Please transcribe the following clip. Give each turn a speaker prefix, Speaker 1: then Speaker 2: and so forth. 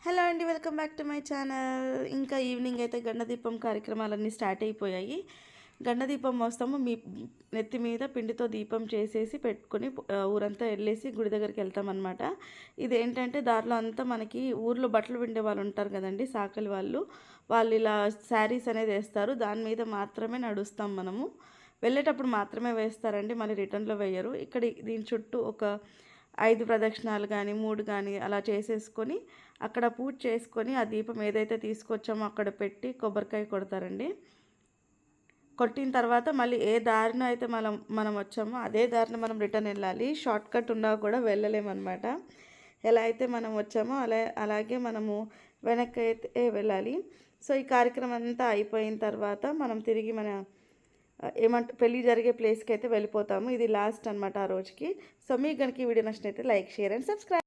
Speaker 1: Hello అండి, welcome back to my channel. ఇంకా evening అయితే గండదీపం కార్యక్రమాలన్నీ స్టార్ట్ అయిపోయాయి. గండదీపం మోస్తాము, మీ నెత్తి మీద పిండితో దీపం చేసేసి పెట్టుకొని ఊరంతా వెళ్ళేసి గుడి దగ్గరికి వెళ్తామన్నమాట. ఇదేంటంటే దారిలో అంతా మనకి ఊర్లో బట్టలు పిండే వాళ్ళు ఉంటారు కదండి, సాకలి వాళ్ళు ఇలా శారీస్ అనేది వేస్తారు. దాని మీద మాత్రమే నడుస్తాం మనము. వెళ్ళేటప్పుడు మాత్రమే వేస్తారండి, మళ్ళీ రిటర్న్లో వేయరు. ఇక్కడ దీని చుట్టూ ఒక 5 ప్రదక్షిణాలు కానీ 3 కానీ అలా చేసేసుకొని అక్కడ పూజ చేసుకొని ఆ దీపం ఏదైతే తీసుకొచ్చామో అక్కడ పెట్టి కొబ్బరికాయ కొడతారండి. కొట్టిన తర్వాత మళ్ళీ ఏ దారిన అయితే మనం మనం వచ్చామో అదే దారిన మనం రిటర్న్ వెళ్ళాలి. షార్ట్ కట్ ఉన్నా కూడా వెళ్ళలేమన్నమాట. ఎలా అయితే మనం వచ్చామో అలాగే మనము వెనక్కి అయితే వెళ్ళాలి. సో ఈ కార్యక్రమం అంతా అయిపోయిన తర్వాత మనం తిరిగి మన పెళ్ళి జరిగే ప్లేస్కి అయితే వెళ్ళిపోతాము. ఇది లాస్ట్ అనమాట ఆ రోజుకి. సో మీకు కనుక ఈ వీడియో నచ్చినైతే లైక్, షేర్ అండ్ సబ్స్క్రైబ్.